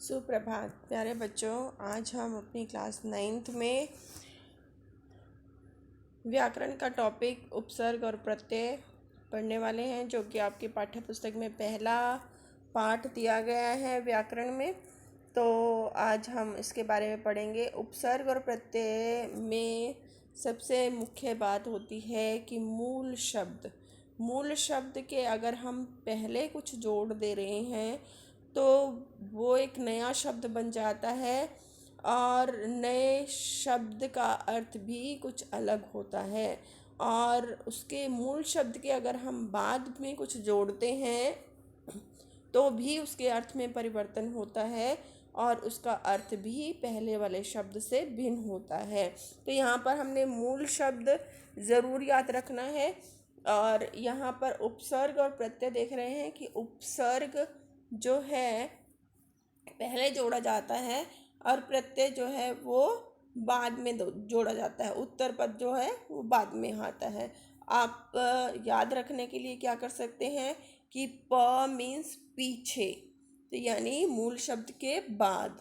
सुप्रभात प्यारे बच्चों। आज हम अपनी क्लास 9th में व्याकरण का टॉपिक उपसर्ग और प्रत्यय पढ़ने वाले हैं, जो कि आपकी पाठ्य पुस्तक में पहला पाठ दिया गया है व्याकरण में। तो आज हम इसके बारे में पढ़ेंगे। उपसर्ग और प्रत्यय में सबसे मुख्य बात होती है कि मूल शब्द के अगर हम पहले कुछ जोड़ दे रहे हैं तो वो एक नया शब्द बन जाता है और नए शब्द का अर्थ भी कुछ अलग होता है। और उसके मूल शब्द के अगर हम बाद में कुछ जोड़ते हैं तो भी उसके अर्थ में परिवर्तन होता है और उसका अर्थ भी पहले वाले शब्द से भिन्न होता है। तो यहाँ पर हमने मूल शब्द ज़रूर याद रखना है। और यहाँ पर उपसर्ग और प्रत्यय देख रहे हैं कि उपसर्ग जो है पहले जोड़ा जाता है और प्रत्यय जो है वो बाद में जोड़ा जाता है। उत्तर पद जो है वो बाद में आता है। आप याद रखने के लिए क्या कर सकते हैं कि प मीन्स पीछे, तो यानी मूल शब्द के बाद।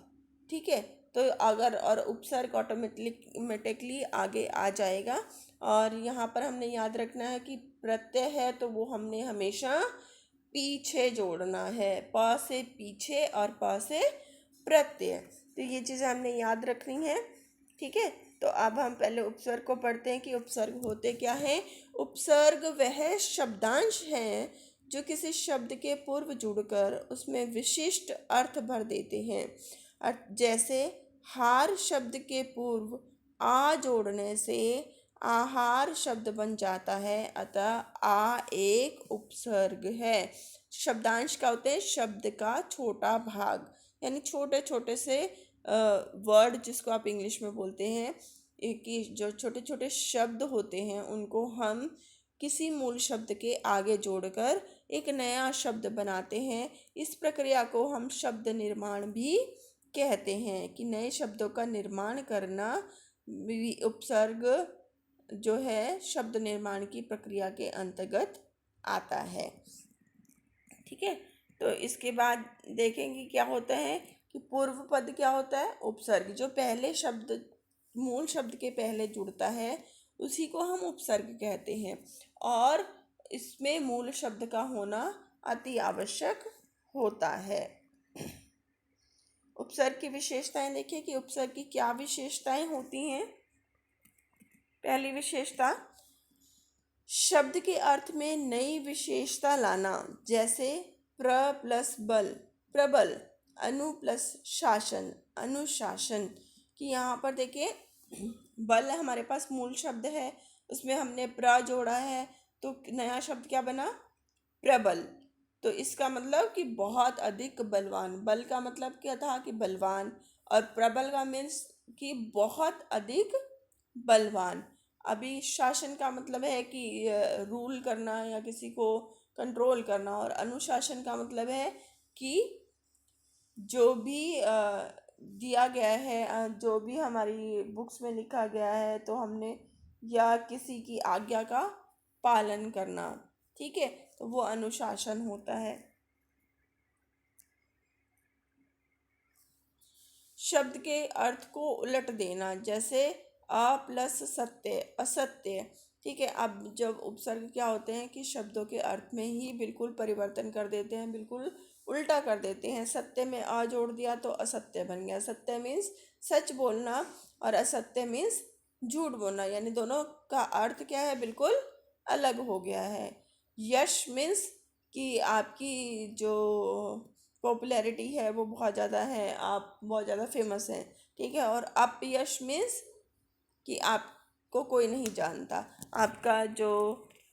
ठीक है, तो अगर और उपसर्ग ऑटोमेटिकली आगे आ जाएगा। और यहाँ पर हमने याद रखना है कि प्रत्यय है तो वो हमने हमेशा पीछे जोड़ना है, प से पीछे और प से प्रत्यय। तो ये चीज़ें हमने याद रखनी है। ठीक है, तो अब हम पहले उपसर्ग को पढ़ते हैं कि उपसर्ग होते क्या हैं। उपसर्ग वह शब्दांश हैं जो किसी शब्द के पूर्व जुड़कर उसमें विशिष्ट अर्थ भर देते हैं। जैसे हार शब्द के पूर्व आ जोड़ने से आहार शब्द बन जाता है, अतः आ एक उपसर्ग है। शब्दांश का होते हैं शब्द का छोटा भाग, यानी छोटे छोटे से वर्ड जिसको आप इंग्लिश में बोलते हैं कि जो छोटे छोटे शब्द होते हैं उनको हम किसी मूल शब्द के आगे जोड़कर एक नया शब्द बनाते हैं। इस प्रक्रिया को हम शब्द निर्माण भी कहते हैं कि नए शब्दों का निर्माण करना उपसर्ग जो है शब्द निर्माण की प्रक्रिया के अंतर्गत आता है। ठीक है, तो इसके बाद देखेंगे क्या होता है कि पूर्व पद क्या होता है। उपसर्ग जो पहले शब्द मूल शब्द के पहले जुड़ता है उसी को हम उपसर्ग कहते हैं और इसमें मूल शब्द का होना अति आवश्यक होता है। उपसर्ग की विशेषताएं देखिए कि उपसर्ग की क्या विशेषताएं होती हैं। पहली विशेषता, शब्द के अर्थ में नई विशेषता लाना। जैसे प्र प्लस बल प्रबल, अनु प्लस शासन अनुशासन। कि यहाँ पर देखिए बल हमारे पास मूल शब्द है, उसमें हमने प्र जोड़ा है तो नया शब्द क्या बना, प्रबल। तो इसका मतलब कि बहुत अधिक बलवान। बल का मतलब क्या था कि बलवान, और प्रबल का मीन्स कि बहुत अधिक बलवान। अभी शासन का मतलब है कि रूल करना या किसी को कंट्रोल करना, और अनुशासन का मतलब है कि जो भी दिया गया है, जो भी हमारी बुक्स में लिखा गया है तो हमने या किसी की आज्ञा का पालन करना। ठीक है, तो वो अनुशासन होता है। शब्द के अर्थ को उलट देना, जैसे अ प्लस सत्य असत्य। ठीक है, अब जब उपसर्ग क्या होते हैं कि शब्दों के अर्थ में ही बिल्कुल परिवर्तन कर देते हैं, बिल्कुल उल्टा कर देते हैं। सत्य में अ जोड़ दिया तो असत्य बन गया। सत्य मीन्स सच बोलना और असत्य मीन्स झूठ बोलना, यानी दोनों का अर्थ क्या है, बिल्कुल अलग हो गया है। यश मीन्स कि आपकी जो पॉपुलैरिटी है वो बहुत ज़्यादा है, आप बहुत ज़्यादा फेमस हैं। ठीक है, और अपयश मीन्स कि आपको कोई नहीं जानता, आपका जो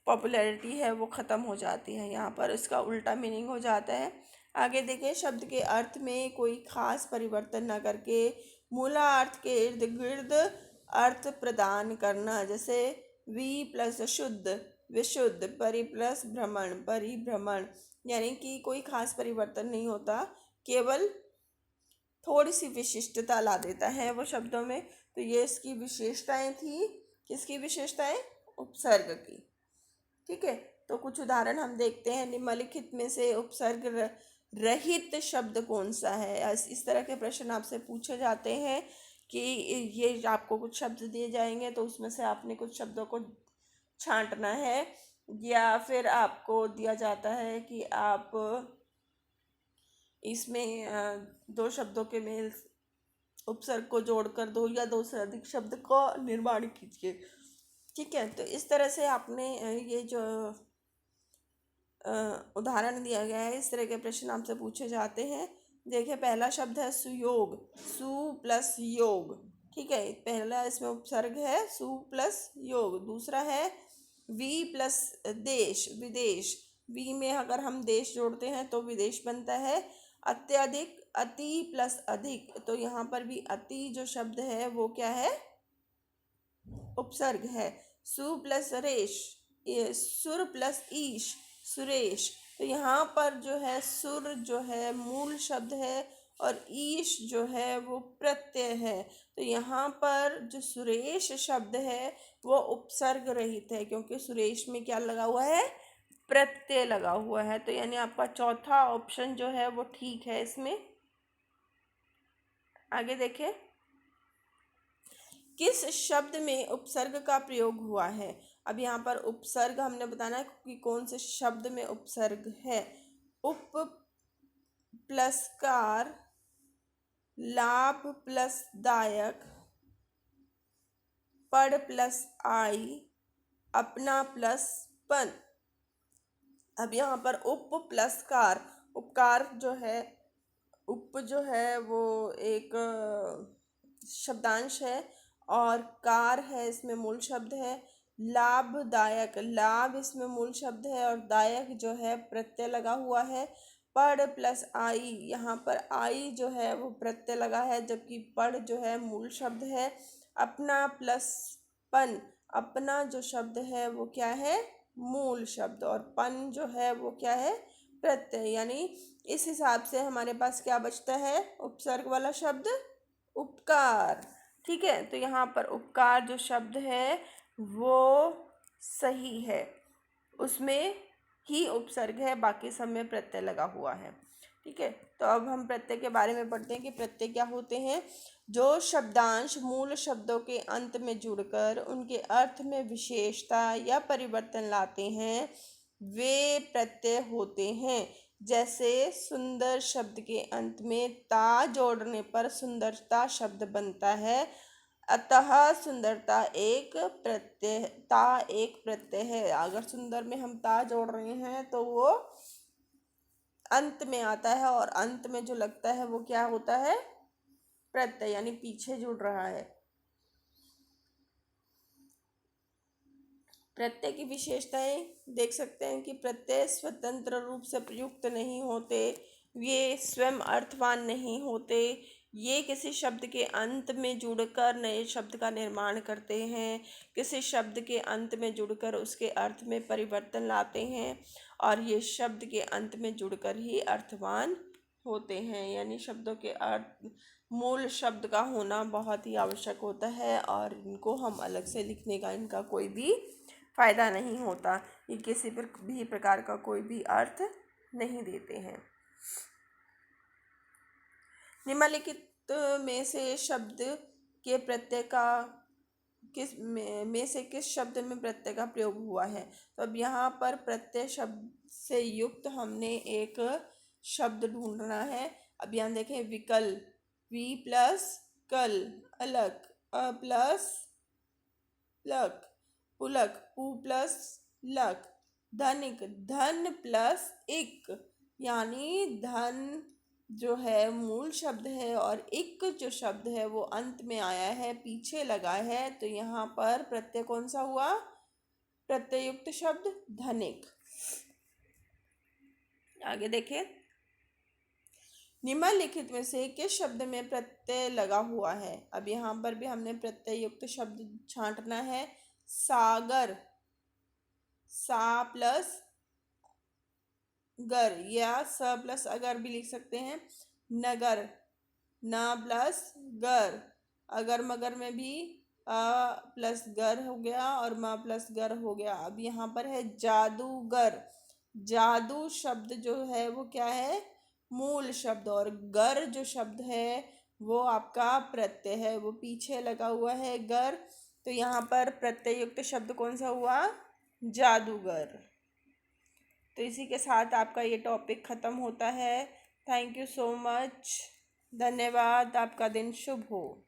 पॉपुलैरिटी है वो ख़त्म हो जाती है। यहाँ पर इसका उल्टा मीनिंग हो जाता है। आगे देखें, शब्द के अर्थ में कोई खास परिवर्तन न करके मूला अर्थ के इर्द गिर्द अर्थ प्रदान करना। जैसे वि प्लस शुद्ध विशुद्ध, परि प्लस भ्रमण परिभ्रमण। यानी कि कोई खास परिवर्तन नहीं होता, केवल थोड़ी सी विशिष्टता ला देता है वो शब्दों में। तो ये इसकी विशेषताएं थी। किसकी विशेषताएं, उपसर्ग की। ठीक है, तो कुछ उदाहरण हम देखते हैं। निम्नलिखित में से उपसर्ग रहित शब्द कौन सा है। इस तरह के प्रश्न आपसे पूछे जाते हैं कि ये आपको कुछ शब्द दिए जाएंगे तो उसमें से आपने कुछ शब्दों को छांटना है, या फिर आपको दिया जाता है कि आप इसमें दो शब्दों के मेल उपसर्ग को जोड़कर दो या दो से अधिक शब्द का निर्माण कीजिए। ठीक है, तो इस तरह से आपने ये जो उदाहरण दिया गया है, इस तरह के प्रश्न आपसे पूछे जाते हैं। देखिए, पहला शब्द है सुयोग, सु प्लस योग। ठीक है, पहला इसमें उपसर्ग है सु प्लस योग। दूसरा है वी प्लस देश, विदेश। वी में अगर हम देश जोड़ते हैं तो विदेश बनता है। अत्यधिक, अति प्लस अधिक, तो यहाँ पर भी अति जो शब्द है वो क्या है, उपसर्ग है। सु प्लस रेश, सुर प्लस ईश, सुरेश। तो यहाँ पर जो है सुर जो है मूल शब्द है और ईश जो है वो प्रत्यय है। तो यहाँ पर जो सुरेश शब्द है वो उपसर्ग रहित है, क्योंकि सुरेश में क्या लगा हुआ है, प्रत्यय लगा हुआ है। तो यानी आपका चौथा ऑप्शन जो है वो ठीक है इसमें। आगे देखें, किस शब्द में उपसर्ग का प्रयोग हुआ है। अब यहाँ पर उपसर्ग हमने बताना है कि कौन से शब्द में उपसर्ग है। उप प्लस कार, लाभ प्लस दायक, पड़ प्लस आई, अपना प्लस पन। अब यहाँ पर उप प्लस कार, उपकार जो है, उप जो है वो एक शब्दांश है और कार है इसमें मूल शब्द है। लाभदायक, लाभ इसमें मूल शब्द है और दायक जो है प्रत्यय लगा हुआ है। पढ़ प्लस आई, यहाँ पर आई जो है वो प्रत्यय लगा है, जबकि पढ़ जो है मूल शब्द है। अपना प्लस पन, अपना जो शब्द है वो क्या है, मूल शब्द, और पन जो है वो क्या है, प्रत्यय। यानी इस हिसाब से हमारे पास क्या बचता है, उपसर्ग वाला शब्द उपकार। ठीक है, तो यहाँ पर उपकार जो शब्द है वो सही है, उसमें ही उपसर्ग है, बाकी सब में प्रत्यय लगा हुआ है। ठीक है, तो अब हम प्रत्यय के बारे में पढ़ते हैं कि प्रत्यय क्या होते हैं। जो शब्दांश मूल शब्दों के अंत में जुड़कर उनके अर्थ में विशेषता या परिवर्तन लाते हैं वे प्रत्यय होते हैं। जैसे सुंदर शब्द के अंत में ता जोड़ने पर सुंदरता शब्द बनता है, अतः सुंदरता एक प्रत्यय, ता एक प्रत्यय है। अगर सुंदर में हम ता जोड़ रहे हैं तो वो अंत में आता है, और अंत में जो लगता है वो क्या होता है, प्रत्यय, यानी पीछे जुड़ रहा है। प्रत्यय की विशेषताएं देख सकते हैं कि प्रत्यय स्वतंत्र रूप से प्रयुक्त नहीं होते, ये स्वयं अर्थवान नहीं होते, ये किसी शब्द के अंत में जुड़कर नए शब्द का निर्माण करते हैं, किसी शब्द के अंत में जुड़कर उसके अर्थ में परिवर्तन लाते हैं, और ये शब्द के अंत में जुड़कर ही अर्थवान होते हैं। यानी शब्दों के अर्थ, मूल शब्द का होना बहुत ही आवश्यक होता है, और इनको हम अलग से लिखने का इनका कोई भी फ़ायदा नहीं होता, ये किसी भी प्रकार का कोई भी अर्थ नहीं देते हैं। निम्नलिखित में से शब्द के प्रत्यय का किस शब्द में प्रत्यय का प्रयोग हुआ है। तो अब यहाँ पर प्रत्यय शब्द से युक्त हमने एक शब्द ढूंढना है। अब यहाँ देखें, विकल, वी प्लस कल, अलग, अ प्लस लक, पुलक, पू प्लस लक, धनिक, धन प्लस इक। यानी धन जो है मूल शब्द है और इक जो शब्द है वो अंत में आया है, पीछे लगा है, तो यहाँ पर प्रत्यय कौन सा हुआ, प्रत्ययुक्त शब्द धनिक। आगे देखें, निम्नलिखित में से किस शब्द में प्रत्यय लगा हुआ है। अब यहाँ पर भी हमने प्रत्यय युक्त शब्द छांटना है। सागर, सा प्लस गर, या स प्लस अगर भी लिख सकते हैं। नगर, ना प्लस गर, अगर मगर में भी अ प्लस गर हो गया और मा प्लस गर हो गया। अब यहाँ पर है जादूगर, जादू शब्द जो है वो क्या है, मूल शब्द, और गर जो शब्द है वो आपका प्रत्यय है, वो पीछे लगा हुआ है गर। तो यहाँ पर प्रत्यय युक्त शब्द कौन सा हुआ? जादूगर। तो इसी के साथ आपका ये टॉपिक ख़त्म होता है। Thank you so much. धन्यवाद। आपका दिन शुभ हो।